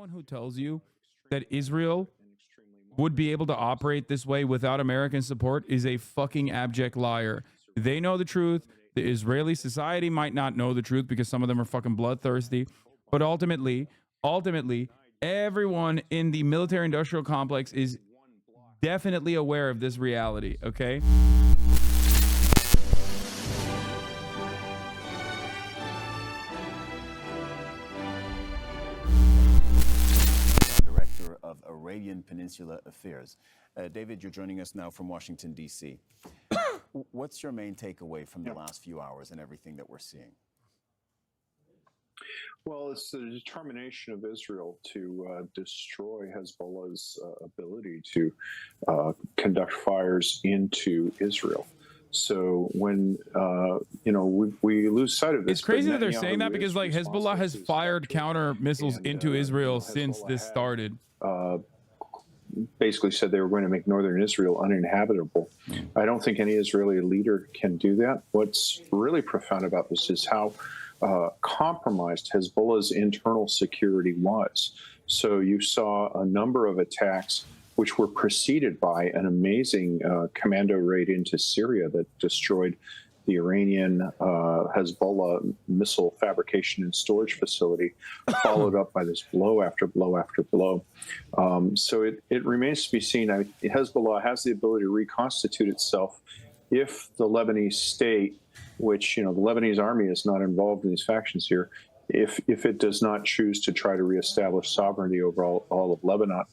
Anyone who tells you that Israel would be able to operate this way without American support is a fucking abject liar. They know the truth. The Israeli society might not know the truth because some of them are fucking bloodthirsty. But ultimately, everyone in the military industrial complex is definitely aware of this reality, okay? Director of Arabian Peninsula Affairs. David, you're joining us now from Washington, D.C. What's your main takeaway from the last few hours and everything that we're seeing? Well, it's the determination of Israel to destroy Hezbollah's ability to conduct fires into Israel. So when we lose sight of this, it's crazy that they're saying that because like Hezbollah has fired counter missiles into Israel since this started. Basically said they were going to make northern Israel uninhabitable. I don't think any Israeli leader can do that. What's really profound about this is how compromised Hezbollah's internal security was. So you saw a number of attacks which were preceded by an amazing commando raid into Syria that destroyed the Iranian Hezbollah missile fabrication and storage facility, followed up by this blow after blow after blow. So it remains to be seen. Hezbollah has the ability to reconstitute itself if the Lebanese state, which, the Lebanese army is not involved in these factions here, if it does not choose to try to reestablish sovereignty over all of Lebanon.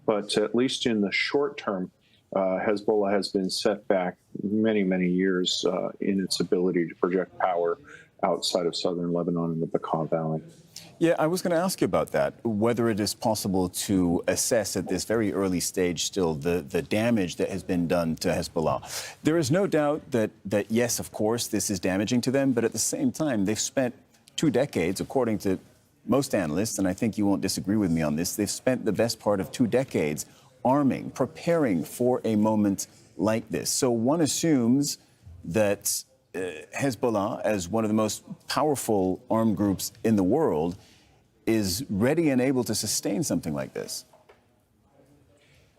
But at least in the short term, Hezbollah has been set back many, many years in its ability to project power outside of southern Lebanon in the Bekaa Valley. Yeah, I was going to ask you about that, whether it is possible to assess at this very early stage still the damage that has been done to Hezbollah. There is no doubt that yes, of course, this is damaging to them, but at the same time, they've spent 2 decades, according to most analysts, and I think you won't disagree with me on this, they've spent the best part of 2 decades arming, preparing for a moment like this. So one assumes that Hezbollah, as one of the most powerful armed groups in the world, is ready and able to sustain something like this.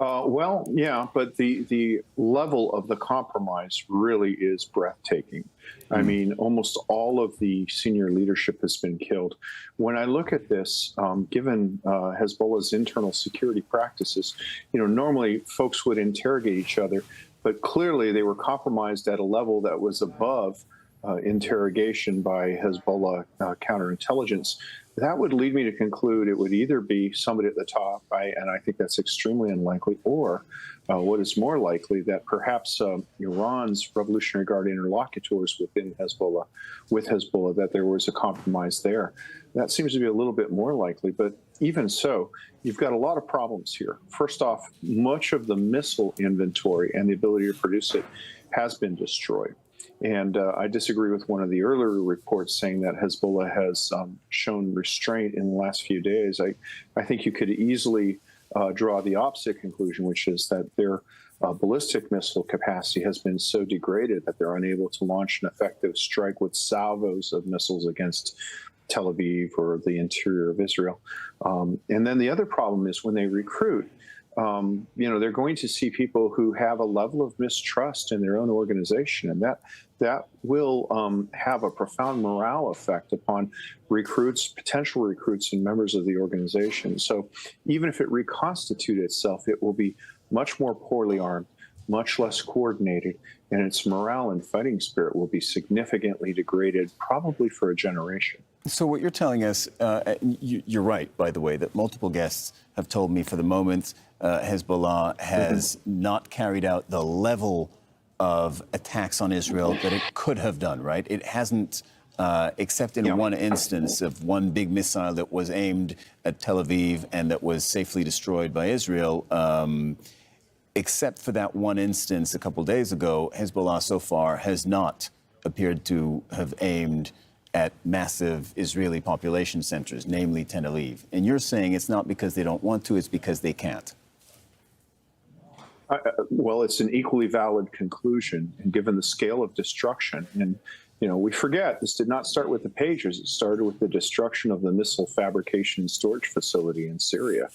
Well, yeah, but the level of the compromise really is breathtaking. I mean, almost all of the senior leadership has been killed. When I look at this, given Hezbollah's internal security practices, normally folks would interrogate each other, but clearly they were compromised at a level that was above interrogation by Hezbollah counterintelligence. That would lead me to conclude it would either be somebody at the top, and I think that's extremely unlikely, or what is more likely, that perhaps Iran's Revolutionary Guard interlocutors with Hezbollah, that there was a compromise there. That seems to be a little bit more likely, but even so, you've got a lot of problems here. First off, much of the missile inventory and the ability to produce it has been destroyed. And I disagree with one of the earlier reports saying that Hezbollah has shown restraint in the last few days. I think you could easily draw the opposite conclusion, which is that their ballistic missile capacity has been so degraded that they're unable to launch an effective strike with salvos of missiles against Tel Aviv or the interior of Israel. And then the other problem is when they recruit, they're going to see people who have a level of mistrust in their own organization, and that will have a profound morale effect upon potential recruits and members of the organization. So even if it reconstitutes itself, it will be much more poorly armed, much less coordinated, and its morale and fighting spirit will be significantly degraded, probably for a generation. So what you're telling us, you're right, by the way, that multiple guests have told me for the moment Hezbollah has not carried out the level of attacks on Israel that it could have done, right? It hasn't, except in one instance of one big missile that was aimed at Tel Aviv and that was safely destroyed by Israel. Except for that one instance a couple days ago, Hezbollah so far has not appeared to have aimed at massive Israeli population centers, namely Tel Aviv. And you're saying it's not because they don't want to, it's because they can't. Well, it's an equally valid conclusion, and given the scale of destruction, and we forget this did not start with the pagers. It started with the destruction of the missile fabrication and storage facility in Syria.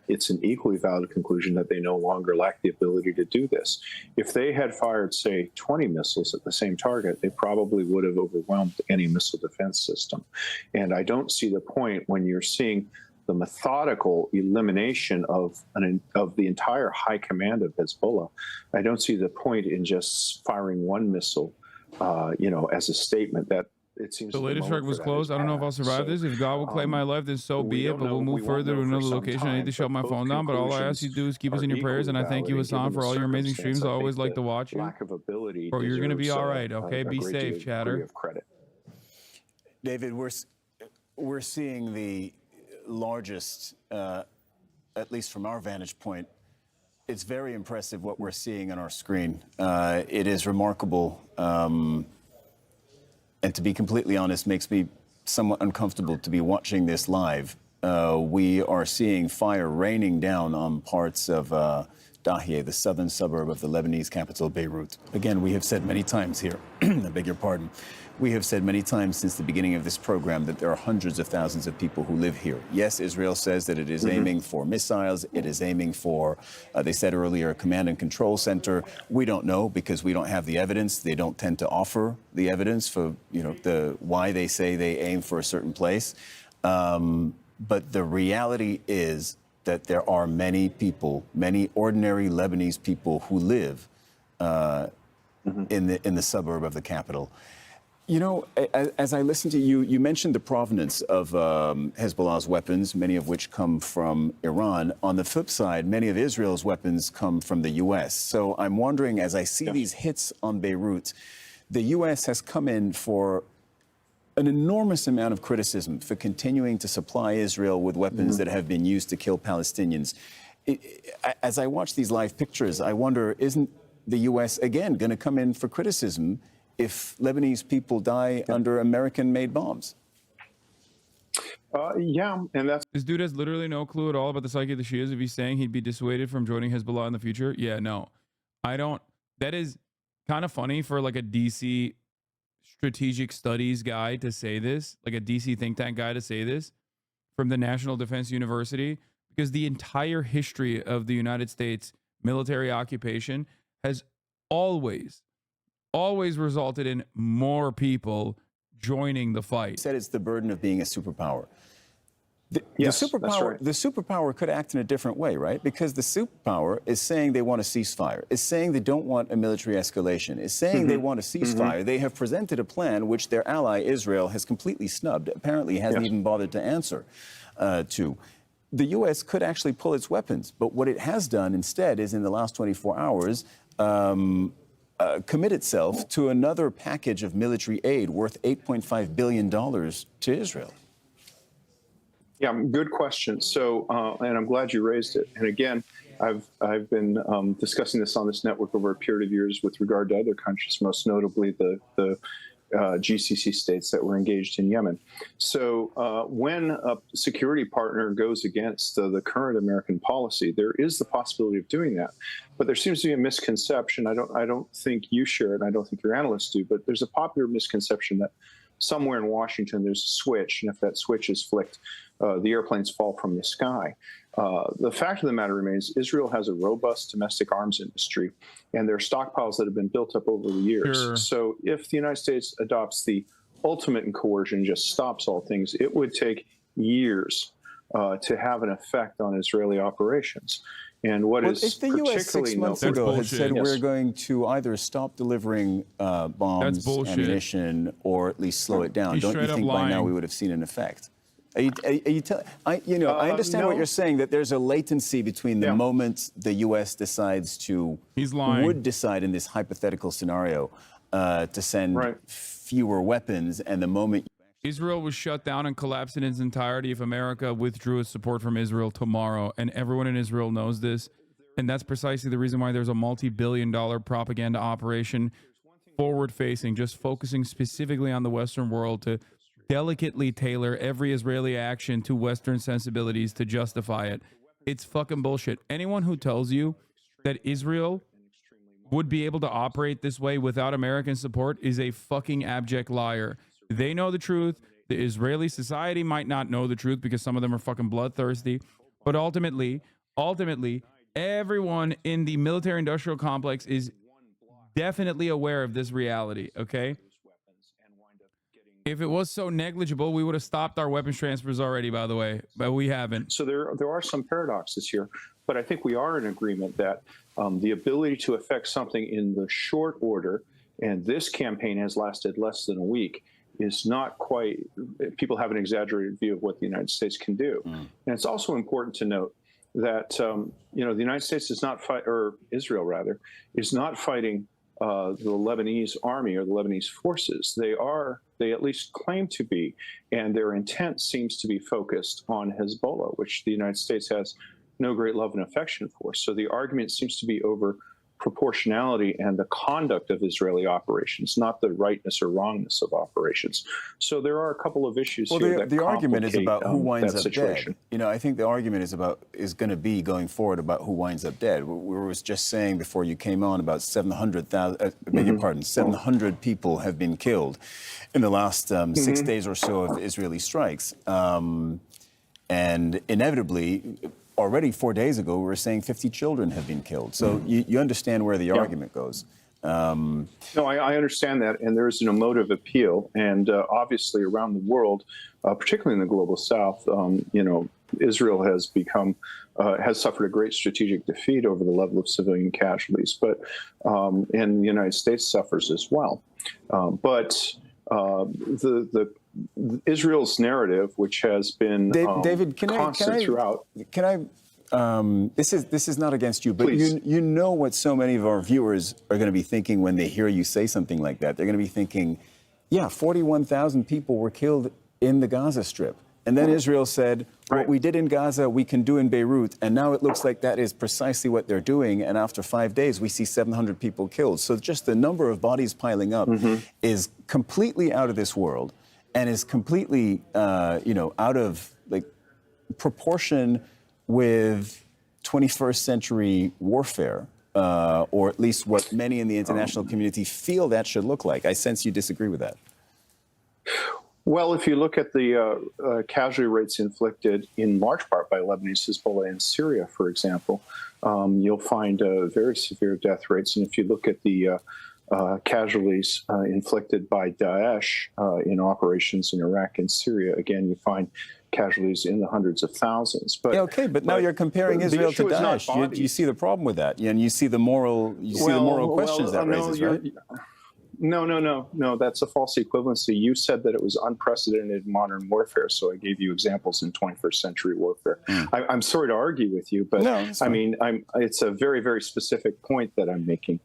It's an equally valid conclusion that they no longer lack the ability to do this. If they had fired, say, 20 missiles at the same target, they probably would have overwhelmed any missile defense system. And I don't see the point when you're seeing the methodical elimination of the entire high command of Hezbollah. I don't see the point in just firing one missile, as a statement. That it seems the latest strike was close. I don't know if I'll survive this. If God will claim my life, then so be it. But we'll move further to another location. I need to shut my phone down. But all I ask you to do is keep us in your prayers. And I thank you, Hasan, for all your amazing streams. I always like to watch you. Lack of ability. Bro, you're gonna be all right. Okay, be safe, chatter. David, we're seeing the largest, at least from our vantage point. It's very impressive what we're seeing on our screen. It is remarkable. And to be completely honest, makes me somewhat uncomfortable to be watching this live. We are seeing fire raining down on parts of Dahieh, the southern suburb of the Lebanese capital, Beirut. Again, we have said many times here, I beg your pardon, we have said many times since the beginning of this program that there are hundreds of thousands of people who live here. Yes, Israel says that it is aiming for missiles. It is aiming for, they said earlier, a command and control center. We don't know because we don't have the evidence. They don't tend to offer the evidence for, why they say they aim for a certain place. But the reality is that there are many people, many ordinary Lebanese people who live in the suburb of the capital. As I listen to you, you mentioned the provenance of Hezbollah's weapons, many of which come from Iran. On the flip side, many of Israel's weapons come from the U.S. So I'm wondering, as I see these hits on Beirut, the U.S. has come in for an enormous amount of criticism for continuing to supply Israel with weapons that have been used to kill Palestinians. As I watch these live pictures, I wonder, isn't the U.S. again going to come in for criticism if Lebanese people die under American-made bombs? And that's... This dude has literally no clue at all about the psyche of the Shias. If he's saying he'd be dissuaded from joining Hezbollah in the future, yeah, no. I don't. That is kind of funny for like a DC strategic studies guy to say this, like a DC think tank guy to say this from the National Defense University, because the entire history of the United States military occupation has always resulted in more people joining the fight. Said it's the burden of being a superpower. Yes, the superpower, that's right. The superpower could act in a different way, right? Because the superpower is saying they want a ceasefire. It's saying they don't want a military escalation. It's saying they want a ceasefire. They have presented a plan which their ally Israel has completely snubbed. Apparently hasn't even bothered to answer to. The U.S. could actually pull its weapons, but what it has done instead is in the last 24 hours commit itself to another package of military aid worth $8.5 billion to Israel. Yeah, good question. So, and I'm glad you raised it. And again, I've been discussing this on this network over a period of years with regard to other countries, most notably the GCC states that were engaged in Yemen. So when a security partner goes against the current American policy, there is the possibility of doing that. But there seems to be a misconception. I don't think you share it, and I don't think your analysts do, but there's a popular misconception that somewhere in Washington there's a switch, and if that switch is flicked, the airplanes fall from the sky. The fact of the matter remains, Israel has a robust domestic arms industry, and there are stockpiles that have been built up over the years. Sure. So if the United States adopts the ultimate in coercion, just stops all things, it would take years to have an effect on Israeli operations. And what is if the U.S. 6 months ago had said we're going to either stop delivering bombs, ammunition, or at least slow it down, don't you think by now we would have seen an effect? Are you I understand what you're saying, that there's a latency between the moment the U.S. decides to, would decide in this hypothetical scenario to send fewer weapons, and the moment Israel was shut down and collapsed in its entirety if America withdrew its support from Israel tomorrow, and everyone in Israel knows this, and that's precisely the reason why there's a multi-billion-dollar propaganda operation forward-facing, just focusing specifically on the Western world to delicately tailor every Israeli action to Western sensibilities to justify it. It's fucking bullshit. Anyone who tells you that Israel would be able to operate this way without American support is a fucking abject liar. They know the truth. The Israeli society might not know the truth because some of them are fucking bloodthirsty. But ultimately, everyone in the military industrial complex is definitely aware of this reality, okay? If it was so negligible, we would have stopped our weapons transfers already, by the way, but we haven't. So there are some paradoxes here, but I think we are in agreement that the ability to affect something in the short order, and this campaign has lasted less than a week, is not quite, people have an exaggerated view of what the United States can do. And it's also important to note that, the United States is not or Israel rather, is not fighting the Lebanese army or the Lebanese forces. They at least claim to be, and their intent seems to be focused on Hezbollah, which the United States has no great love and affection for. So the argument seems to be over proportionality and the conduct of Israeli operations, not the rightness or wrongness of operations. So there are a couple of issues here that the argument is about who winds up situation. dead. I think the argument is going to be going forward about who winds up dead. We were just saying before you came on about 700 people have been killed in the last 6 days or so of Israeli strikes, and inevitably. Already 4 days ago, we were saying 50 children have been killed. So you understand where the argument goes. No, I understand that, and there's an emotive appeal, and obviously around the world, particularly in the global South, Israel has suffered a great strategic defeat over the level of civilian casualties, and the United States suffers as well. But Israel's narrative, which has been David, constant throughout. This is not against you, but you know what so many of our viewers are going to be thinking when they hear you say something like that. They're going to be thinking, 41,000 people were killed in the Gaza Strip. And then Israel said, what we did in Gaza, we can do in Beirut. And now it looks like that is precisely what they're doing. And after 5 days, we see 700 people killed. So just the number of bodies piling up is completely out of this world and is completely, out of proportion with 21st century warfare, or at least what many in the international community feel that should look like. I sense you disagree with that. Well, if you look at the casualty rates inflicted in large part by Lebanese Hezbollah in Syria, for example, you'll find very severe death rates. And if you look at the casualties inflicted by Daesh in operations in Iraq and Syria, again, you find casualties in the hundreds of thousands. But but now you're comparing Israel to Daesh. You see the problem with that, and you see the moral questions that raises, right? No. That's a false equivalency. You said that it was unprecedented modern warfare, so I gave you examples in 21st century warfare. I'm sorry to argue with you, but I mean, it's a very, very specific point that I'm making.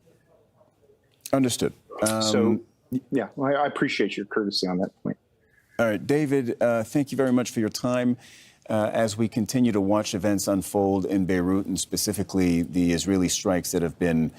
Understood. I appreciate your courtesy on that point. All right, David, thank you very much for your time. As we continue to watch events unfold in Beirut, and specifically the Israeli strikes that have been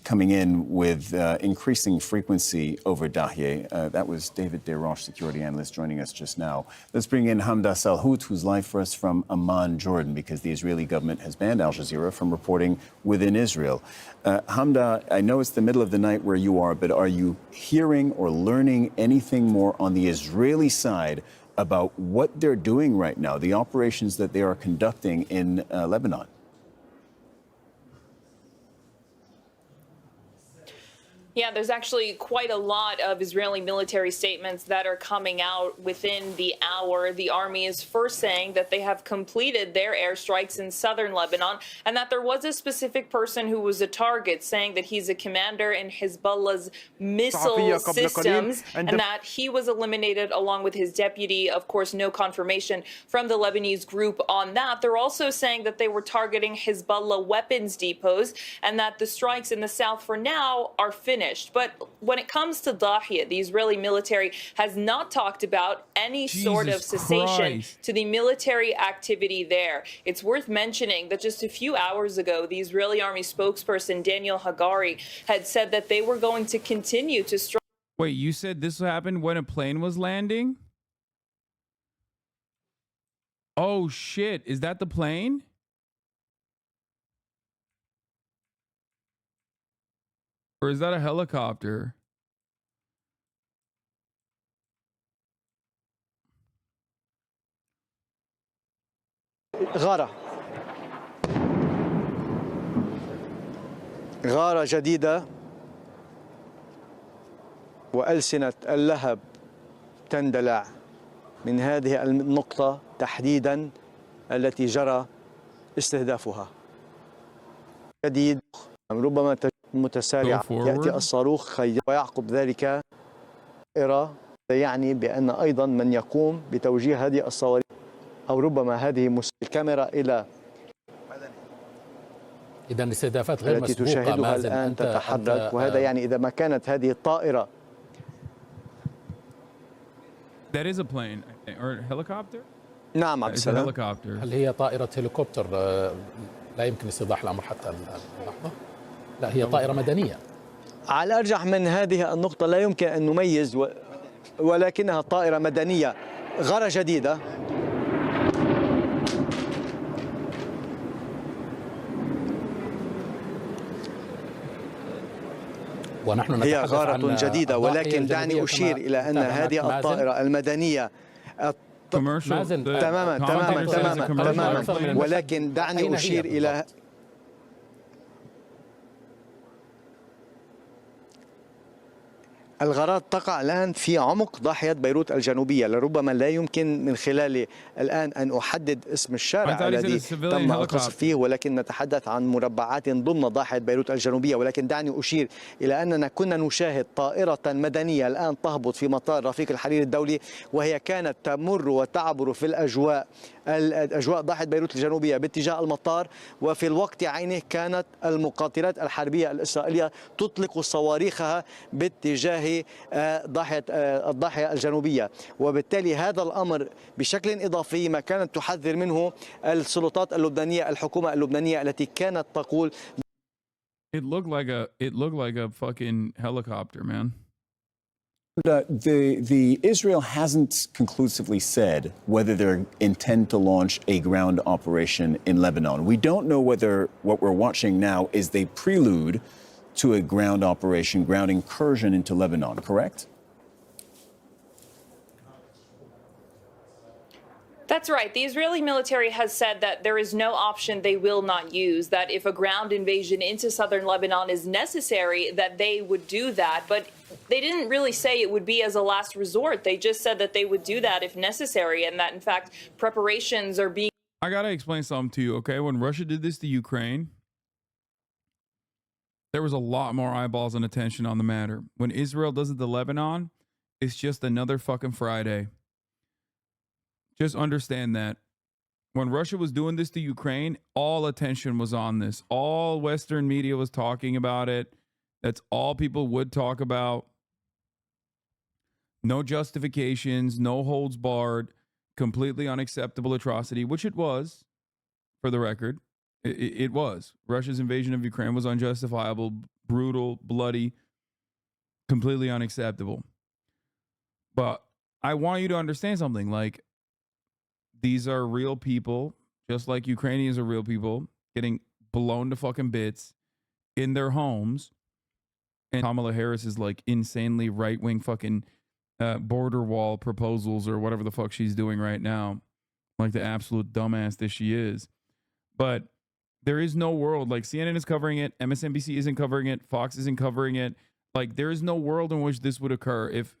coming in with increasing frequency over Dahye. That was David Desroches, security analyst, joining us just now. Let's bring in Hamda Salhout, who's live for us from Amman, Jordan, because the Israeli government has banned Al Jazeera from reporting within Israel. Hamda, I know it's the middle of the night where you are, but are you hearing or learning anything more on the Israeli side about what they're doing right now, the operations that they are conducting in Lebanon? Yeah, there's actually quite a lot of Israeli military statements that are coming out within the hour. The army is first saying that they have completed their airstrikes in southern Lebanon and that there was a specific person who was a target, saying that he's a commander in Hezbollah's missile systems and that he was eliminated along with his deputy. Of course, no confirmation from the Lebanese group on that. They're also saying that they were targeting Hezbollah weapons depots and that the strikes in the south for now are finished. But when it comes to Dahye, the Israeli military has not talked about any sort of cessation to the military activity there. It's worth mentioning that just a few hours ago, the Israeli army spokesperson Daniel Hagari had said that they were going to continue to strike. Wait, you said this happened when a plane was landing? Oh, shit. Is that the plane? Or is that a helicopter? غارة جديدة وألسنة اللهب تندلع من هذه النقطة تحديدا التي جرى استهدافها. جديد ربما متسارع يأتي الصاروخ ويعقب ذلك طائرة، يعني بأن أيضا من يقوم بتوجيه هذه الصواريخ أو ربما هذه الكاميرا إلى إذا الاستهدافات غير التي مسبوقة تشاهدها مازن. الآن تتحرك، وهذا يعني إذا ما كانت هذه الطائرة That is a plane, I think, or a helicopter? نعم عبد It's a السلام. helicopter. هل هي طائرة هليكوبتر؟ لا يمكن استيضاح الأمر حتى اللحظة. لا، هي طائرة مدنية. على الأرجح من هذه النقطة لا يمكن أن نميز ولكنها طائرة مدنية غارة جديدة. ونحن هي نتحدث غارة عن جديدة، ولكن دعني الجنوبية أشير كما إلى أن انتبه هذه مازن. الطائرة المدنية Commercial. مازن، the تماما commentator says it's a commercial تماما، airplane. ولكن دعني أشير إلى الغارات تقع الآن في عمق ضاحية بيروت الجنوبية. لربما لا يمكن من خلال الآن أن أحدد اسم الشارع الذي تم القصف فيه، ولكن نتحدث عن مربعات ضمن ضاحية بيروت الجنوبية. ولكن دعني أشير إلى أننا كنا نشاهد طائرة مدنية الآن تهبط في مطار رفيق الحرير الدولي، وهي كانت تمر وتعبر في الأجواء ضاحية بيروت الجنوبية باتجاه المطار، وفي الوقت عينه كانت المقاتلات الحربية الإسرائيلية تطلق صواريخها باتجاه الضاحية الجنوبية. وبالتالي هذا الأمر بشكل إضافي ما كانت تحذر منه السلطات اللبنانية، الحكومة اللبنانية التي كانت تقول It looked like a fucking helicopter, man. The Israel hasn't conclusively said whether they intend to launch a ground operation in Lebanon. We don't know whether what we're watching now is the prelude to a ground operation, ground incursion into Lebanon, correct? That's right. The Israeli military has said that there is no option they will not use, that if a ground invasion into southern Lebanon is necessary, that they would do that. But they didn't really say it would be as a last resort. They just said that they would do that if necessary, and that, in fact, preparations are being... I got to explain something to you, okay? When Russia did this to Ukraine, there was a lot more eyeballs and attention on the matter. When Israel does it to Lebanon, it's just another fucking Friday. Just understand that. When Russia was doing this to Ukraine, all attention was on this. All Western media was talking about it. That's all people would talk about. No justifications, no holds barred, completely unacceptable atrocity, which it was, for the record. It was. Russia's invasion of Ukraine was unjustifiable, brutal, bloody, completely unacceptable. But I want you to understand something. Like, these are real people, just like Ukrainians are real people, getting blown to fucking bits in their homes. And Kamala Harris is like insanely right-wing fucking border wall proposals or whatever the fuck she's doing right now. Like the absolute dumbass that she is. But there is no world, like CNN is covering it, MSNBC isn't covering it, Fox isn't covering it. Like there is no world in which this would occur. If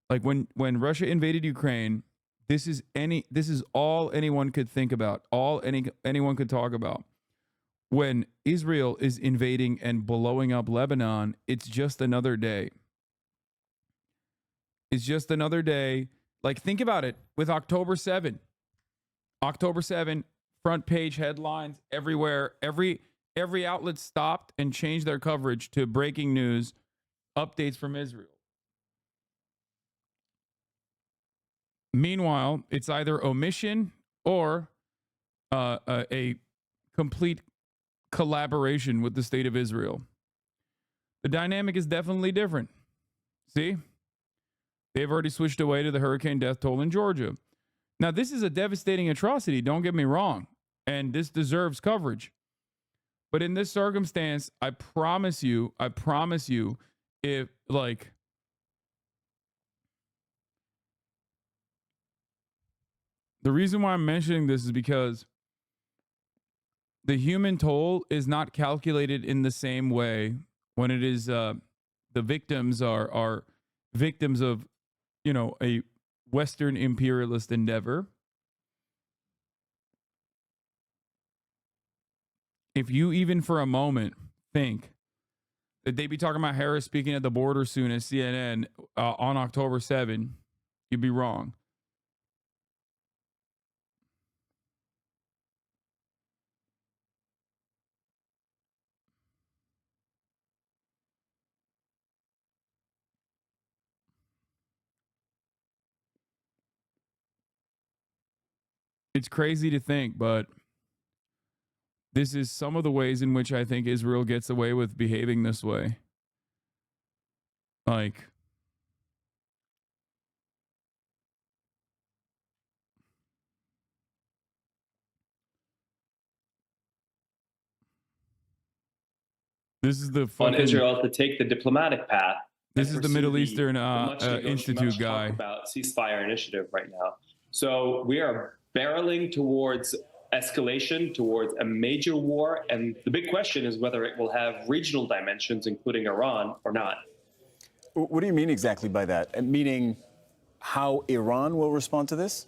like when Russia invaded Ukraine, this is all anyone could think about, all anyone could talk about. When Israel is invading and blowing up Lebanon, it's just another day. It's just another day. Like think about it with October 7. October 7, front page headlines everywhere. Every outlet stopped and changed their coverage to breaking news, updates from Israel. Meanwhile, it's either omission or a complete collaboration with the state of Israel. The dynamic is definitely different. See? They've already switched away to the hurricane death toll in Georgia. Now, this is a devastating atrocity, don't get me wrong, and this deserves coverage. But in this circumstance, I promise you, if like the reason why I'm mentioning this is because the human toll is not calculated in the same way when it is the victims are victims of, you know, a Western imperialist endeavor. If you even for a moment think that they'd be talking about Harris speaking at the border soon as CNN on October 7, you'd be wrong. It's crazy to think, but this is some of the ways in which I think Israel gets away with behaving this way. Like, this is the fucking on Israel to take the diplomatic path. This is the Middle Eastern Institute much guy. Talk about ceasefire initiative right now. So we are barreling towards escalation, towards a major war, and the big question is whether it will have regional dimensions, including Iran, or not. What do you mean exactly by that? Meaning how Iran will respond to this?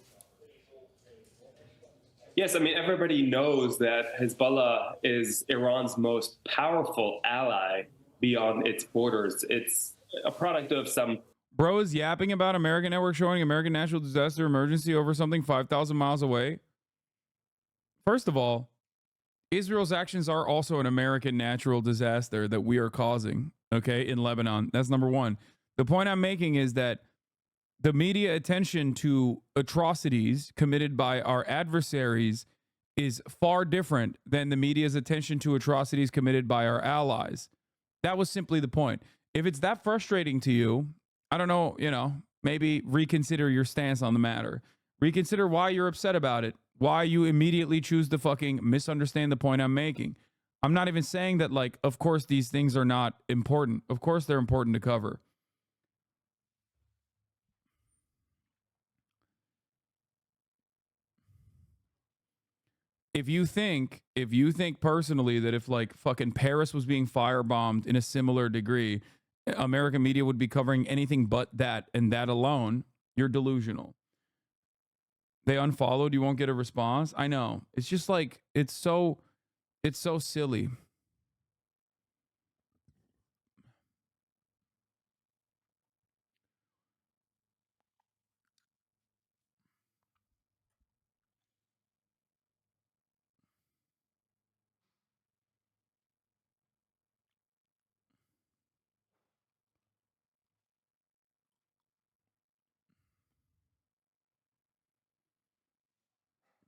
Yes, I mean, everybody knows that Hezbollah is Iran's most powerful ally beyond its borders. It's a product of some... Bro is yapping about American network showing American natural disaster emergency over something 5,000 miles away. First of all, Israel's actions are also an American natural disaster that we are causing, okay, in Lebanon. That's number one. The point I'm making is that the media attention to atrocities committed by our adversaries is far different than the media's attention to atrocities committed by our allies. That was simply the point. If it's that frustrating to you, I don't know, you know, maybe reconsider your stance on the matter. Reconsider why you're upset about it, why you immediately choose to fucking misunderstand the point I'm making. I'm not even saying that, like, of course these things are not important. Of course they're important to cover. If you think personally that if like fucking Paris was being firebombed in a similar degree, American media would be covering anything but that and that alone, you're delusional. They unfollowed, you won't get a response. I know. It's just like it's so silly.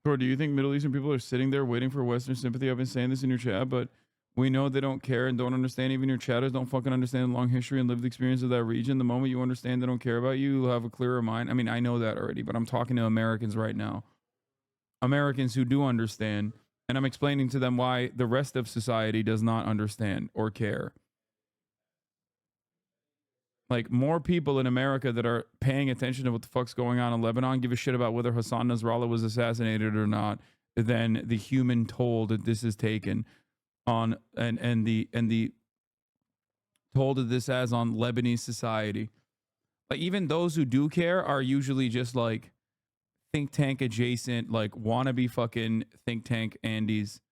Or do you think Middle Eastern people are sitting there waiting for Western sympathy? I've been saying this in your chat, but we know they don't care and don't understand. Even your chatters don't fucking understand the long history and lived experience of that region. The moment you understand they don't care about you, you'll have a clearer mind. I mean, I know that already, but I'm talking to Americans right now. Americans who do understand, and I'm explaining to them why the rest of society does not understand or care. Like, more people in America that are paying attention to what the fuck's going on in Lebanon give a shit about whether Hassan Nasrallah was assassinated or not than the human toll that this has taken on and the toll that this has on Lebanese society. Like, even those who do care are usually just like think tank adjacent, like wannabe fucking think tank Andes.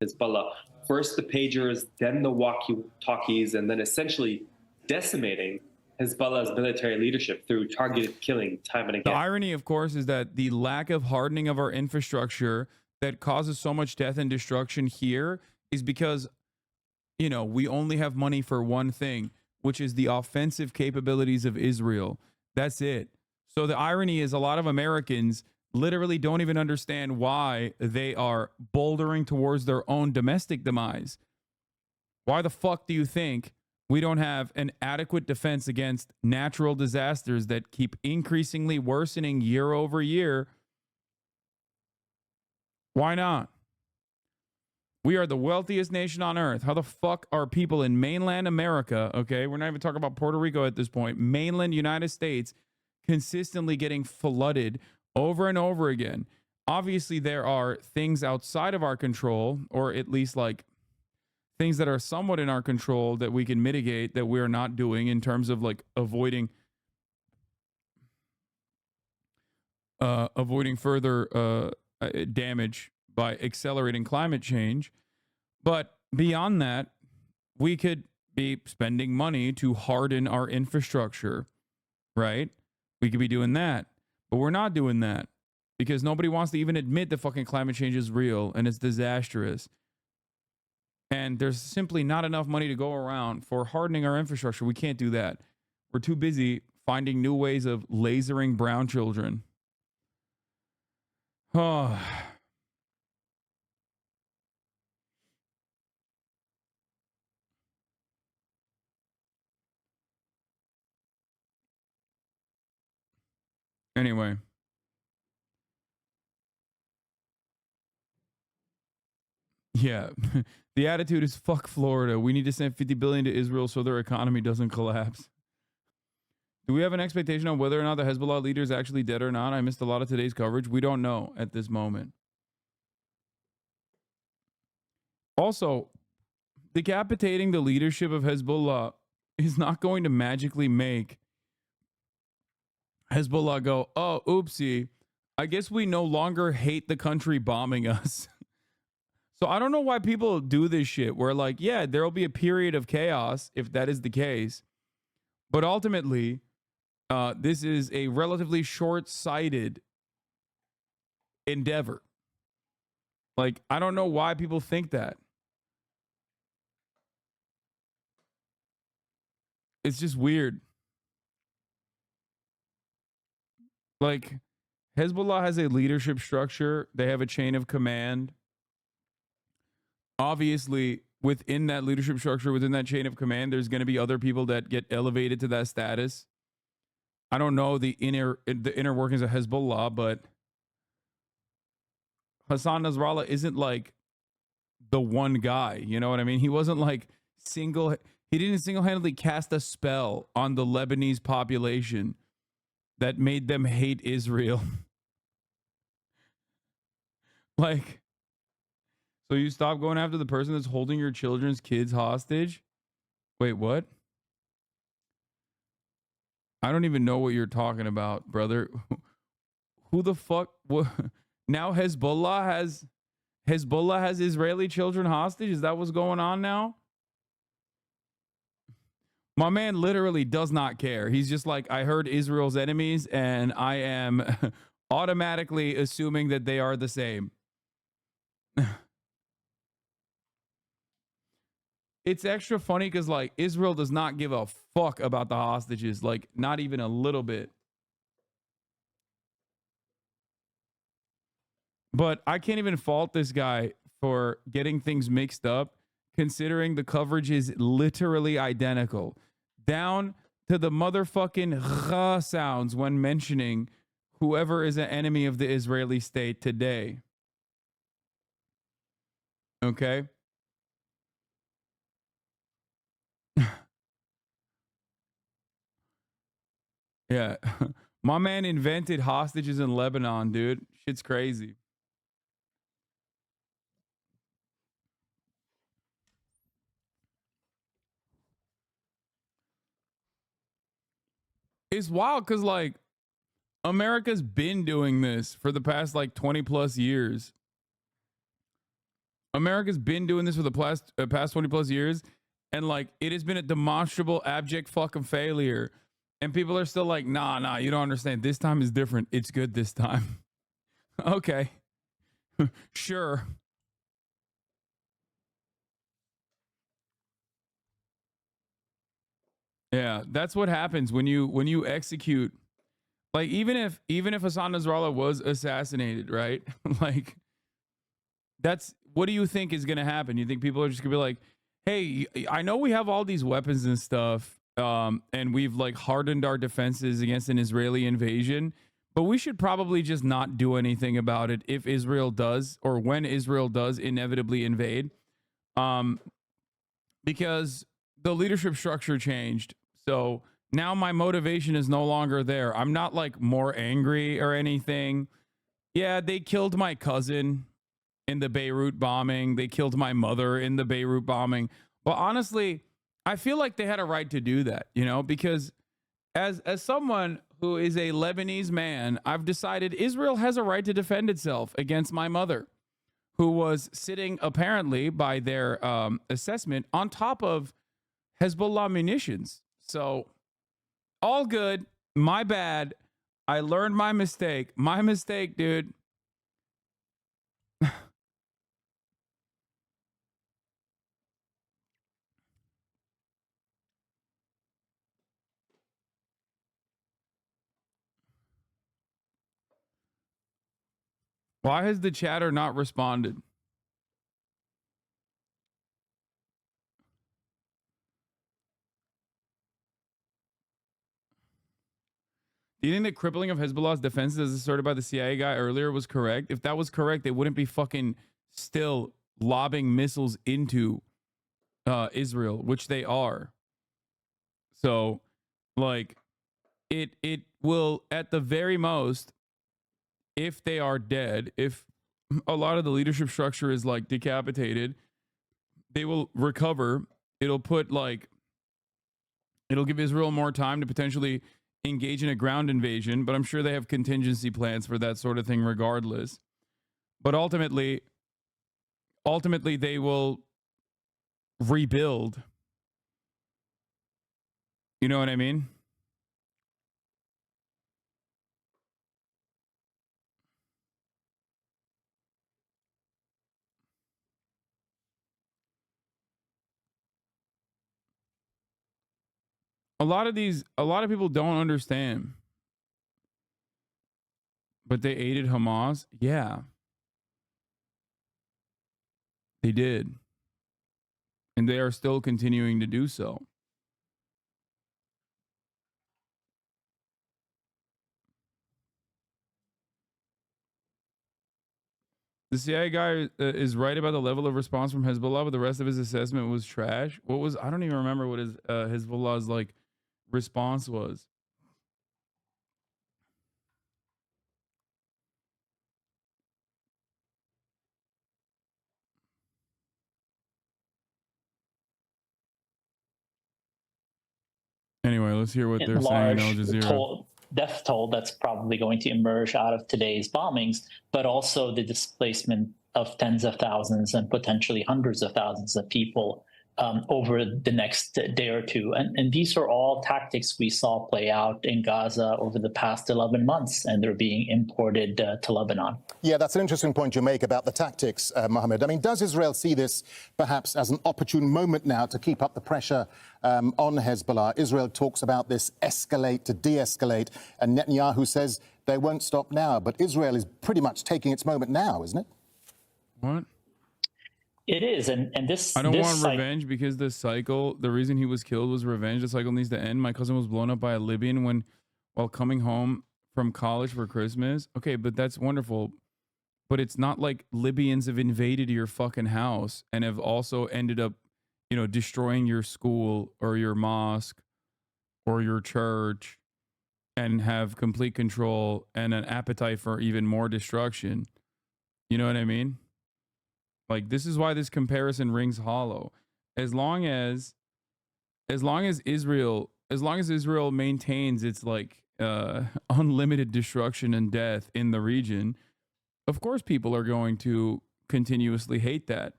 Hezbollah. First the pagers, then the walkie-talkies, and then essentially decimating Hezbollah's military leadership through targeted killing time and again. The irony, of course, is that the lack of hardening of our infrastructure that causes so much death and destruction here is because, you know, we only have money for one thing, which is the offensive capabilities of Israel. That's it. So the irony is a lot of Americans literally don't even understand why they are bouldering towards their own domestic demise. Why the fuck do you think We don't have an adequate defense against natural disasters that keep increasingly worsening year over year. Why not? We are the wealthiest nation on earth. How the fuck are people in mainland America, okay, we're not even talking about Puerto Rico at this point, mainland United States, consistently getting flooded over and over again? Obviously, there are things outside of our control, or at least like things that are somewhat in our control that we can mitigate that we're not doing in terms of like avoiding further damage by accelerating climate change. But beyond that, we could be spending money to harden our infrastructure, right? We could be doing that, but we're not doing that because nobody wants to even admit that fucking climate change is real and it's disastrous. And there's simply not enough money to go around for hardening our infrastructure. We can't do that. We're too busy finding new ways of lasering brown children. Oh. Anyway. Yeah. The attitude is fuck Florida. We need to send 50 billion to Israel so their economy doesn't collapse. Do we have an expectation on whether or not the Hezbollah leader is actually dead or not? I missed a lot of today's coverage. We don't know at this moment. Also, decapitating the leadership of Hezbollah is not going to magically make Hezbollah go, oh, oopsie, I guess we no longer hate the country bombing us. So I don't know why people do this shit where like, yeah, there will be a period of chaos if that is the case. But ultimately, this is a relatively short-sighted endeavor. Like, I don't know why people think that. It's just weird. Like, Hezbollah has a leadership structure. They have a chain of command. Obviously, within that leadership structure, within that chain of command, there's going to be other people that get elevated to that status. I don't know the inner workings of Hezbollah, but Hassan Nasrallah isn't like the one guy. You know what I mean? He wasn't like he didn't single-handedly cast a spell on the Lebanese population that made them hate Israel. Like, so you stop going after the person that's holding your children's kids hostage? Wait, what? I don't even know what you're talking about, brother. Who the fuck? What? Now Hezbollah has Israeli children hostage? Is that what's going on now? My man literally does not care. He's just like, I heard Israel's enemies and I am automatically assuming that they are the same. It's extra funny because like Israel does not give a fuck about the hostages, like not even a little bit. But I can't even fault this guy for getting things mixed up, considering the coverage is literally identical, down to the motherfucking "ra" sounds when mentioning whoever is an enemy of the Israeli state today. Okay? Yeah. My man invented hostages in Lebanon, dude. Shit's crazy. It's wild because, like, America's been doing this for the past, like, 20 plus years. America's been doing this for the past 20 plus years. And, like, it has been a demonstrable, abject fucking failure. And people are still like, nah, you don't understand. This time is different. It's good this time. Okay. Sure. Yeah, that's what happens when you execute. Like, even if Hasan Nasrallah was assassinated, right? Like, that's what do you think is going to happen? You think people are just going to be like, hey, I know we have all these weapons and stuff, and we've like hardened our defenses against an Israeli invasion, but we should probably just not do anything about it if Israel does, or when Israel does inevitably invade, because the leadership structure changed. So now my motivation is no longer there. I'm not like more angry or anything. Yeah, they killed my cousin in the Beirut bombing. They killed my mother in the Beirut bombing. But honestly, I feel like they had a right to do that, you know, because as someone who is a Lebanese man, I've decided Israel has a right to defend itself against my mother, who was sitting apparently by their assessment on top of Hezbollah munitions. So all good. My bad. I learned my mistake. My mistake, dude. Why has the chatter not responded? Do you think the crippling of Hezbollah's defenses as asserted by the CIA guy earlier was correct? If that was correct, they wouldn't be fucking still lobbing missiles into Israel, which they are. So, like, it will, at the very most, if they are dead, if a lot of the leadership structure is like decapitated, they will recover. It'll give Israel more time to potentially engage in a ground invasion, but I'm sure they have contingency plans for that sort of thing regardless. But ultimately they will rebuild. You know what I mean? A lot of people don't understand. But they aided Hamas? Yeah. They did. And they are still continuing to do so. The CIA guy is right about the level of response from Hezbollah, but the rest of his assessment was trash. I don't even remember what his Hezbollah's like response was. Anyway, let's hear what they're saying in Al Jazeera. Death toll that's probably going to emerge out of today's bombings, but also the displacement of tens of thousands and potentially hundreds of thousands of people over the next day or two. And these are all tactics we saw play out in Gaza over the past 11 months, and they're being imported to Lebanon. Yeah, that's an interesting point you make about the tactics, Mohammed. I mean, does Israel see this perhaps as an opportune moment now to keep up the pressure on Hezbollah? Israel talks about this escalate to de-escalate, and Netanyahu says they won't stop now. But Israel is pretty much taking its moment now, isn't it? What? It is, and this. I don't want revenge because the reason he was killed was revenge. The cycle needs to end. My cousin was blown up by a Libyan while coming home from college for Christmas. Okay, but that's wonderful. But it's not like Libyans have invaded your fucking house and have also ended up, you know, destroying your school or your mosque or your church and have complete control and an appetite for even more destruction. You know what I mean? Like, this is why this comparison rings hollow. As long as Israel maintains its like unlimited destruction and death in the region, of course people are going to continuously hate that.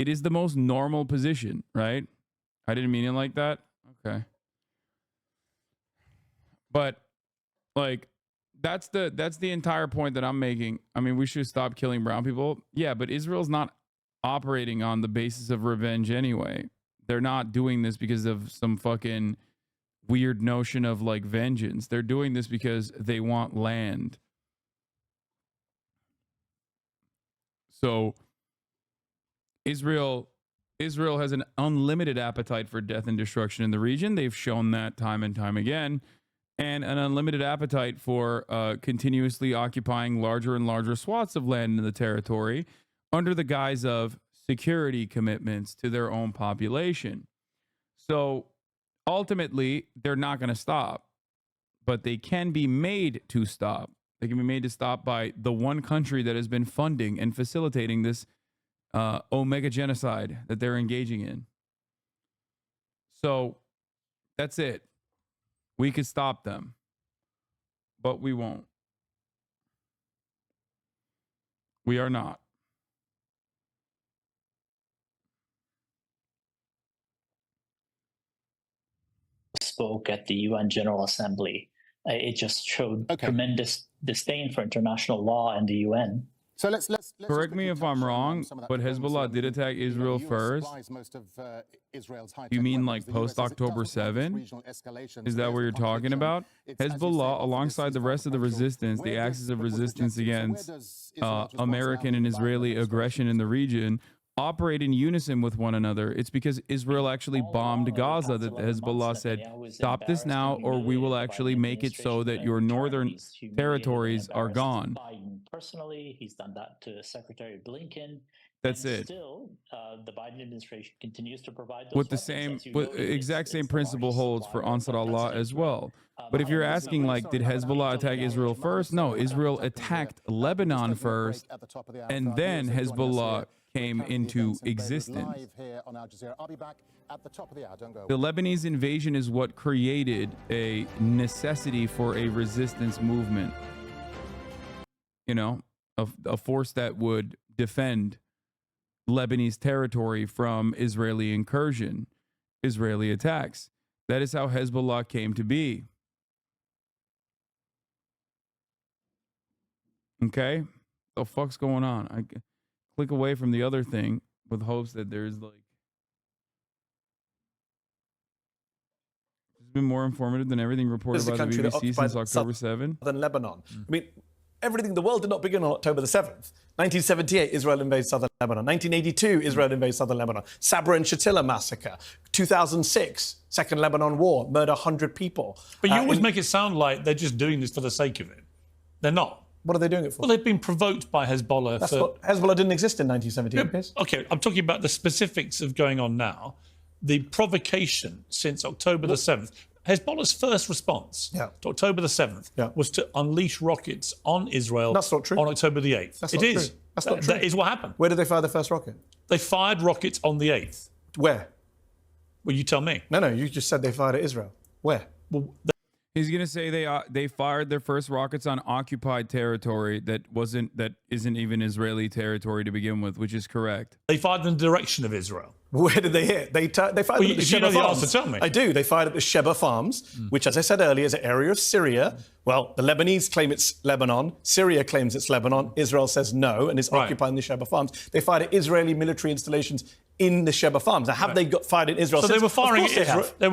It is the most normal position, right? I didn't mean it like that. Okay. But like that's the entire point that I'm making. I mean, we should stop killing brown people. Yeah, but Israel's not operating on the basis of revenge anyway. They're not doing this because of some fucking weird notion of like vengeance. They're doing this because they want land. So Israel Israel has an unlimited appetite for death and destruction in the region. They've shown that time and time again. And an unlimited appetite for continuously occupying larger and larger swaths of land in the territory under the guise of security commitments to their own population. So ultimately, they're not going to stop, but they can be made to stop. They can be made to stop by the one country that has been funding and facilitating this omega genocide that they're engaging in. So that's it. We could stop them, but we won't. We are not. Spoke at the UN General Assembly. It just showed tremendous disdain for international law and the UN. So let's correct me if I'm wrong, but Hezbollah did attack Israel first. You mean like post-October 7? Is that what you're talking about? Hezbollah, alongside the rest of the resistance, the axis of resistance against American and Israeli aggression in the region, operate in unison with one another. It's because Israel actually bombed Gaza that Hezbollah said, stop this now, or we will actually make it so that your northern territories are gone. Biden personally, he's done that to Secretary Blinken. That's it. Still, the Biden administration continues to provide those with the same, exact same principle holds for Ansar Allah as well. But if you're asking, like, did Hezbollah attack Israel first? No, Israel attacked Lebanon first, and then Hezbollah came into existence. The Lebanese invasion is what created a necessity for a resistance movement. You know, a force that would defend Lebanese territory from Israeli incursion, Israeli attacks. That is how Hezbollah came to be. Okay? What the fuck's going on? I click away from the other thing with hopes that there's like it's been more informative than everything reported by the BBC since October 7 than Lebanon. I mean, everything, the world did not begin on October the 7th. 1978, Israel invades southern Lebanon. 1982, Israel invades southern Lebanon. Sabra and Shatila massacre. 2006, Second Lebanon War, murder 100 people. But you always make it sound like they're just doing this for the sake of it. They're not. What are they doing it for? Well, they've been provoked by Hezbollah. Hezbollah didn't exist in 1978. Yeah, okay, I'm talking about the specifics of going on now. The provocation since October the 7th. Hezbollah's first response to October the 7th was to unleash rockets on Israel. That's not true. On October the 8th. That's not true. That's not true. That is what happened. Where did they fire the first rocket? They fired rockets on the 8th. Where? Well, you tell me. No, you just said they fired at Israel. Where? Well, he's going to say they fired their first rockets on occupied territory that isn't even Israeli territory to begin with, which is correct. They fired in the direction of Israel. Where did they hit? They fired at the Sheba Farms. Answer, tell me. I do. They fired at the Sheba Farms, which, as I said earlier, is an area of Syria. Well, the Lebanese claim it's Lebanon. Syria claims it's Lebanon. Israel says no and is occupying the Sheba Farms. They fired at Israeli military installations in the Sheba Farms. Now, have they got fired in Israel? So since? They were firing at Israel. They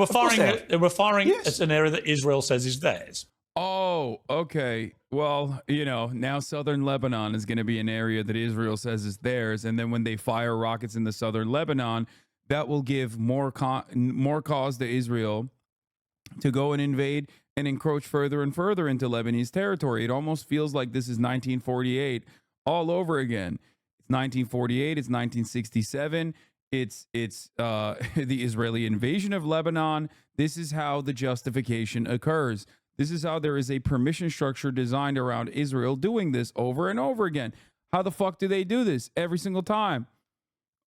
were firing yes. at an area that Israel says is theirs. Oh, okay. Well, you know, now southern Lebanon is going to be an area that Israel says is theirs, and then when they fire rockets in the southern Lebanon, that will give more cause to Israel to go and invade and encroach further and further into Lebanese territory. It almost feels like this is 1948 all over again. It's 1948. It's 1967. It's the Israeli invasion of Lebanon. This is how the justification occurs. This is how there is a permission structure designed around Israel doing this over and over again. How the fuck do they do this every single time?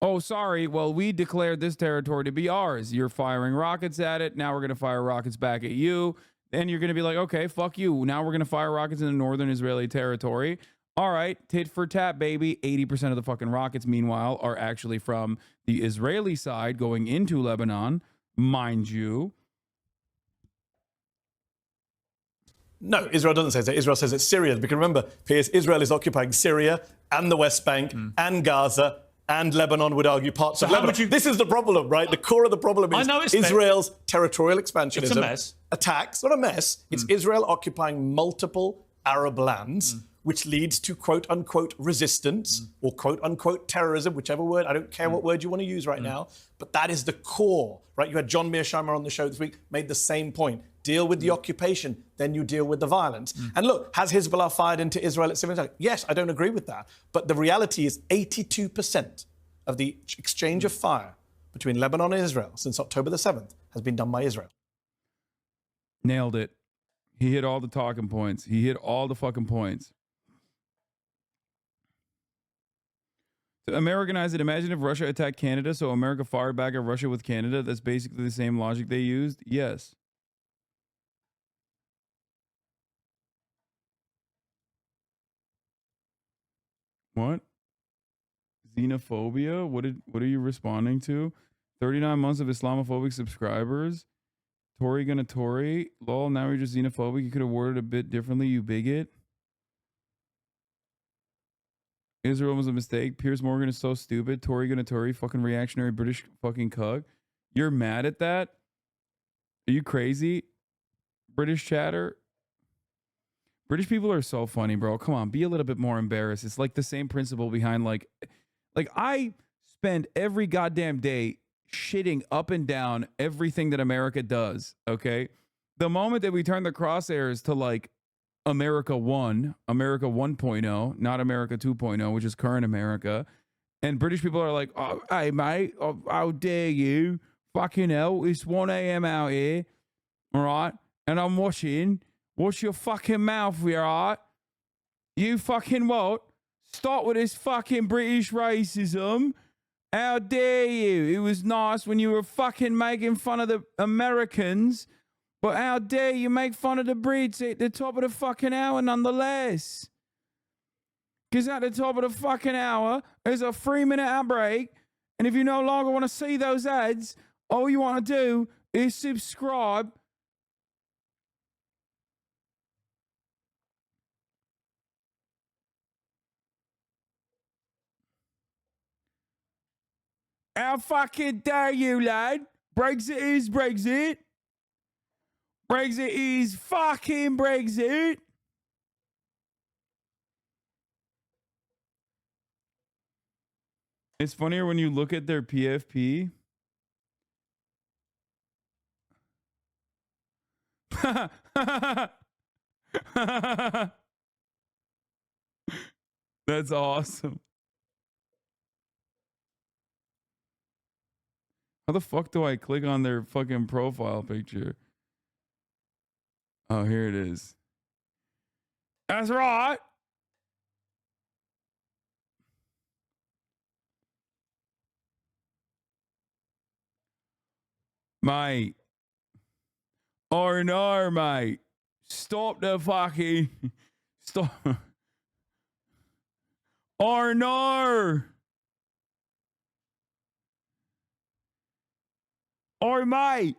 Oh, sorry. Well, we declared this territory to be ours. You're firing rockets at it. Now we're going to fire rockets back at you. Then you're going to be like, okay, fuck you. Now we're going to fire rockets in the northern Israeli territory. All right, tit for tat, baby. 80% of the fucking rockets, meanwhile, are actually from the Israeli side going into Lebanon, mind you. No, Israel doesn't say that. Israel says it's Syria. Because remember, Piers, Israel is occupying Syria and the West Bank and Gaza, and Lebanon would argue parts of Lebanon. This is the problem, right? The core of the problem is Israel's territorial expansionism. It's a mess. Attacks, not a mess. It's Israel occupying multiple Arab lands which leads to quote unquote resistance or quote unquote terrorism, whichever word, I don't care what word you want to use right now, but that is the core, right? You had John Mearsheimer on the show this week, made the same point. Deal with the occupation, then you deal with the violence. And look, has Hezbollah fired into Israel at civilian targets? Yes, I don't agree with that. But the reality is 82% of the exchange of fire between Lebanon and Israel since October the 7th has been done by Israel. Nailed it. He hit all the talking points. He hit all the fucking points. To Americanize it, imagine if Russia attacked Canada, so America fired back at Russia with Canada. That's basically the same logic they used. Yes. What? Xenophobia? What are you responding to? 39 months of Islamophobic subscribers. Tory gonna Tory. Lol, now you're just xenophobic. You could have worded a bit differently, you bigot. Israel was a mistake. Piers Morgan is so stupid. Tory gonna Tory. Fucking reactionary British fucking cuck. You're mad at that? Are you crazy? British chatter? British people are so funny, bro. Come on, be a little bit more embarrassed. It's like the same principle behind like I spend every goddamn day shitting up and down everything that America does, okay? The moment that we turn the crosshairs to like America 1, America 1.0, not America 2.0, which is current America, and British people are like, oh, hey, mate, oh, how dare you? Fucking hell, it's 1 a.m. out here, all right? And I'm watching. Watch your fucking mouth, you all right? You fucking what? Stop with this fucking British racism. How dare you? It was nice when you were fucking making fun of the Americans, but how dare you make fun of the Brits at the top of the fucking hour nonetheless? Because at the top of the fucking hour, there's a 3-minute ad break, and if you no longer want to see those ads, all you want to do is subscribe. How fucking dare you, lad? Brexit is Brexit. Brexit is fucking Brexit. It's funnier when you look at their PFP. That's awesome. How the fuck do I click on their fucking profile picture? Oh, here it is. That's right. Mate. Or no, mate. Stop the fucking... Stop. Or no. Or mate.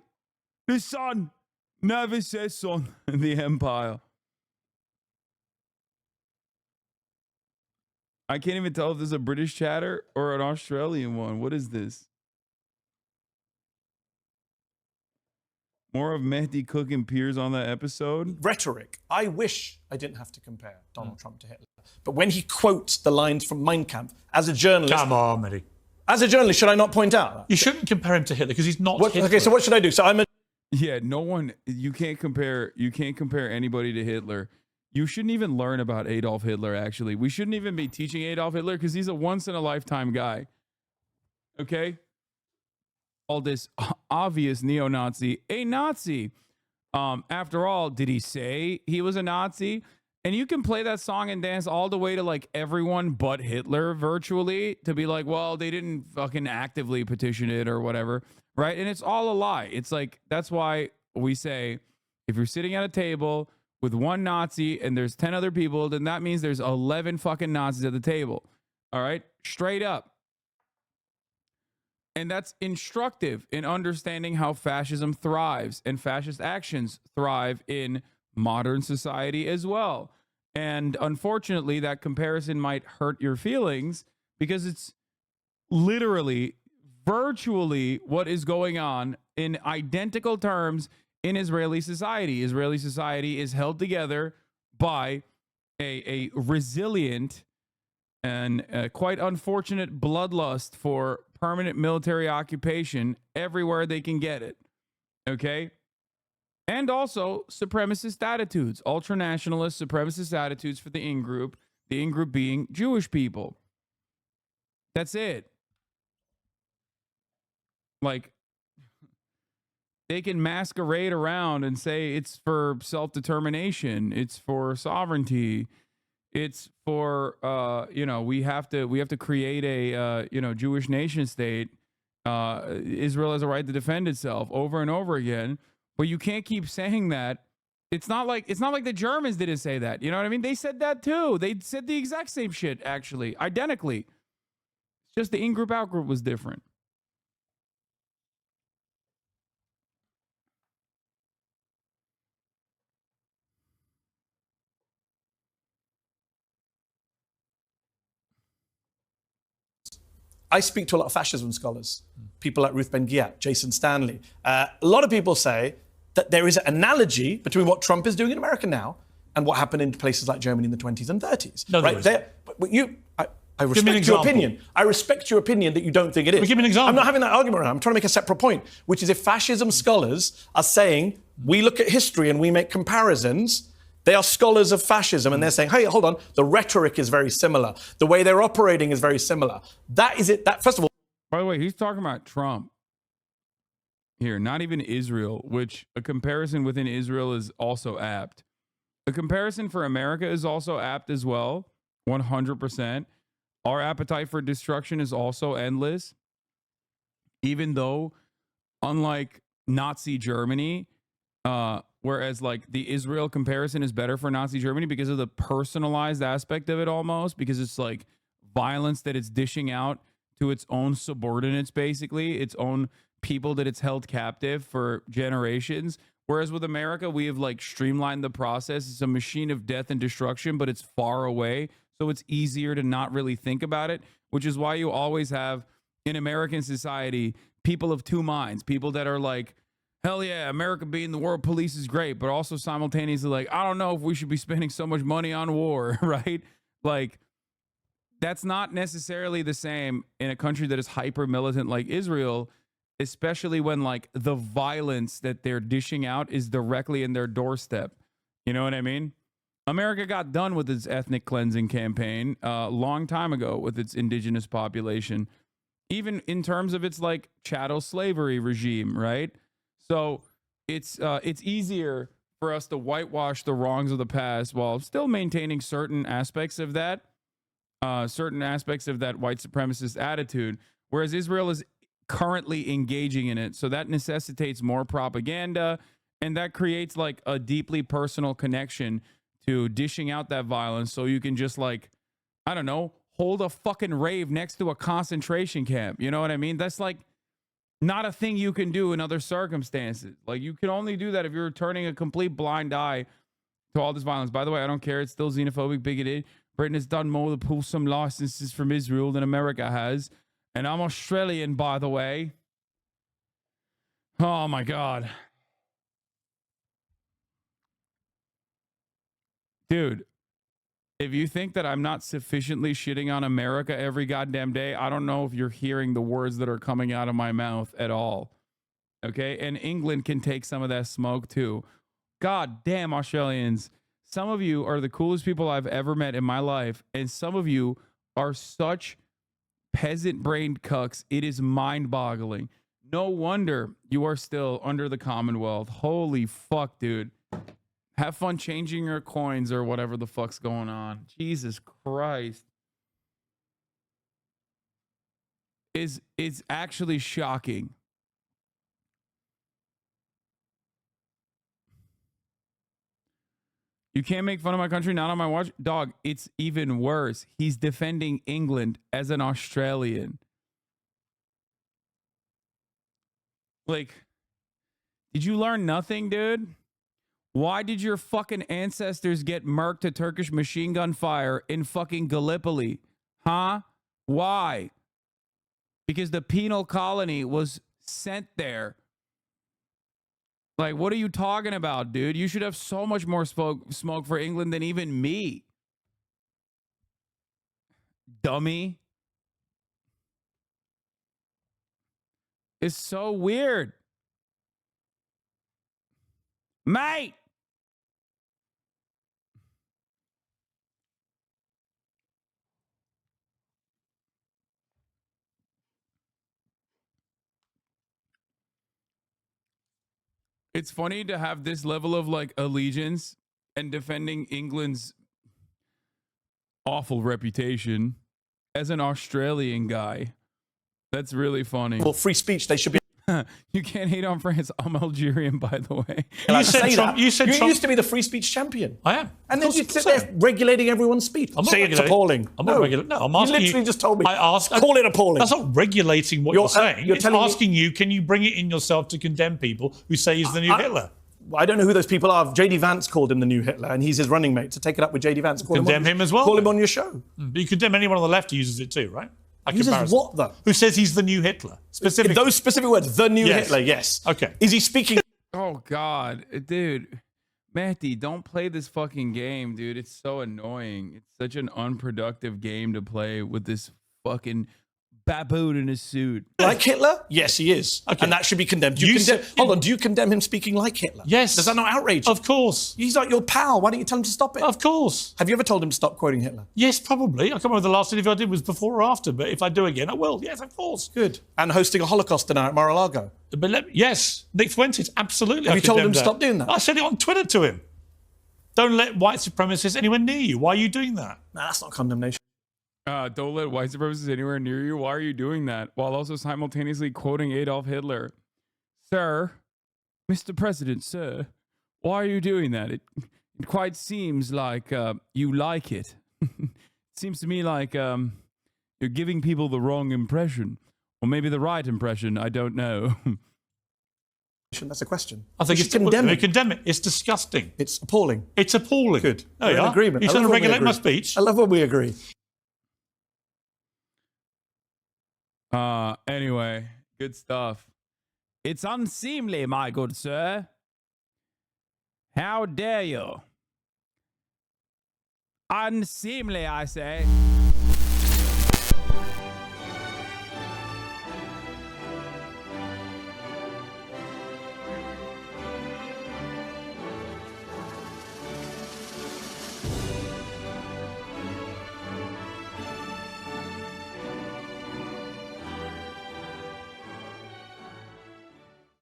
The sun never sets on the empire. I can't even tell if this is a British chatter or an Australian one. What is this? More of Mehdi cooking Piers on that episode. Rhetoric. I wish I didn't have to compare Donald Trump to Hitler. But when he quotes the lines from Mein Kampf, as a journalist... Come on, Mehdi. As a journalist, should I not point out that? You shouldn't compare him to Hitler because he's not Hitler. Okay, so what should I do? So I'm a... Yeah, no one... You can't compare anybody to Hitler. You shouldn't even learn about Adolf Hitler, actually. We shouldn't even be teaching Adolf Hitler because he's a once-in-a-lifetime guy. Okay? All this obvious neo-Nazi, a Nazi. After all, did he say he was a Nazi? And you can play that song and dance all the way to like everyone but Hitler virtually to be like, well, they didn't fucking actively petition it or whatever, right? And it's all a lie. It's like, that's why we say, if you're sitting at a table with one Nazi and there's 10 other people, then that means there's 11 fucking Nazis at the table. All right? Straight up. And that's instructive in understanding how fascism thrives and fascist actions thrive in modern society as well. And unfortunately, that comparison might hurt your feelings because it's literally, virtually what is going on in identical terms in Israeli society. Israeli society is held together by a resilient and quite unfortunate bloodlust for permanent military occupation everywhere they can get it. Okay? And also supremacist attitudes, ultranationalist supremacist attitudes for the in-group being Jewish people. That's it. Like, they can masquerade around and say it's for self-determination, it's for sovereignty, it's for we have to create a Jewish nation state. Israel has a right to defend itself over and over again, but you can't keep saying that. It's not like the Germans didn't say that. You know what I mean? They said that too. They said the exact same shit, actually, identically. It's just the in-group out-group was different. I speak to a lot of fascism scholars, people like Ruth Ben-Ghiat, Jason Stanley. A lot of people say that there is an analogy between what Trump is doing in America now and what happened in places like Germany in the 20s and 30s. No, right? I respect your opinion. I respect your opinion that you don't think it is. But give me an example. I'm not having that argument around. I'm trying to make a separate point, which is if fascism scholars are saying, we look at history and we make comparisons, they are scholars of fascism, and they're saying, hey, hold on, the rhetoric is very similar. The way they're operating is very similar. That is it. That, first of all... By the way, he's talking about Trump here, not even Israel, which a comparison within Israel is also apt. A comparison for America is also apt as well, 100%. Our appetite for destruction is also endless, even though, unlike Nazi Germany, whereas like the Israel comparison is better for Nazi Germany because of the personalized aspect of it almost, because it's like violence that it's dishing out to its own subordinates, basically, its own people that it's held captive for generations. Whereas with America, we have like streamlined the process. It's a machine of death and destruction, but it's far away. So it's easier to not really think about it, which is why you always have in American society people of two minds, people that are like, hell yeah, America being the world police is great, but also simultaneously like, I don't know if we should be spending so much money on war, right? Like, that's not necessarily the same in a country that is hyper militant like Israel, especially when like the violence that they're dishing out is directly in their doorstep. You know what I mean? America got done with its ethnic cleansing campaign a long time ago with its indigenous population, even in terms of its like chattel slavery regime, right? So it's easier for us to whitewash the wrongs of the past while still maintaining certain aspects of that white supremacist attitude, whereas Israel is currently engaging in it. So that necessitates more propaganda, and that creates like a deeply personal connection to dishing out that violence so you can just like, I don't know, hold a fucking rave next to a concentration camp. You know what I mean? That's like not a thing you can do in other circumstances. Like, you can only do that if you're turning a complete blind eye to all this violence. By the way, I don't care. It's still xenophobic, bigoted. Britain has done more to pull some licenses from Israel than America has. And I'm Australian, by the way. Oh, my God. Dude, if you think that I'm not sufficiently shitting on America every goddamn day, I don't know if you're hearing the words that are coming out of my mouth at all. Okay? And England can take some of that smoke too. God damn, Australians. Some of you are the coolest people I've ever met in my life. And some of you are such peasant-brained cucks. It is mind-boggling. No wonder you are still under the Commonwealth. Holy fuck, dude. Have fun changing your coins or whatever the fuck's going on. Jesus Christ. It's actually shocking. You can't make fun of my country, not on my watch. Dog, it's even worse. He's defending England as an Australian. Like, did you learn nothing, dude? Why did your fucking ancestors get murked to Turkish machine gun fire in fucking Gallipoli? Huh? Why? Because the penal colony was sent there. Like, what are you talking about, dude? You should have so much more smoke for England than even me. dummy. It's so weird. Mate! It's funny to have this level of like allegiance and defending England's awful reputation as an Australian guy. That's really funny. For free speech, they should be. You can't hate on France. I'm Algerian, by the way. You said Trump. You used to be the free speech champion. I am. And then you sit there regulating everyone's speech. I'm not Say it's appalling. I'm not regulating. No, I'm asking you. literally just told me. Call it appalling. That's not regulating what you're saying. You're it's telling asking you, can you bring it in yourself to condemn people who say he's the new Hitler? I don't know who those people are. JD Vance called him the new Hitler, and he's his running mate. So take it up with JD Vance. Condemn him as well. Call him on your show. But you condemn anyone on the left who uses it too, right? Uses what, though? Who says he's the new Hitler? Specifically. Those specific words, the new Hitler, yes. Okay. Is he speaking? Oh, God. Dude. Matty, don't play this fucking game, dude. It's so annoying. It's such an unproductive game to play with this fucking baboon in a suit. Like Hitler? Yes, he is. Okay. And that should be condemned. Hold on, do you condemn him speaking like Hitler? Yes. Does that not outrage you? Of course. He's like your pal. Why don't you tell him to stop it? Of course. Have you ever told him to stop quoting Hitler? Yes, probably. I can't remember the last interview I did was before or after, but if I do again, I will. Yes, of course. Good. And hosting a Holocaust dinner at Mar-a-Lago? Yes, Nick Fuentes, absolutely. Have you told him to stop doing that? I said it on Twitter to him. Don't let white supremacists anywhere near you. Why are you doing that? No, that's not condemnation. Don't let white supremacists anywhere near you. Why are you doing that? While also simultaneously quoting Adolf Hitler. Sir, Mr. President, sir, why are you doing that? It quite seems like you like it. It seems to me like you're giving people the wrong impression. Or maybe the right impression. I don't know. That's a question. I think it's condemn it. It's disgusting. It's appalling. It's appalling. Good. There you are. Agreement. You're trying to regulate my speech. I love when we agree. Anyway, good stuff. It's unseemly, my good sir. How dare you? Unseemly, I say.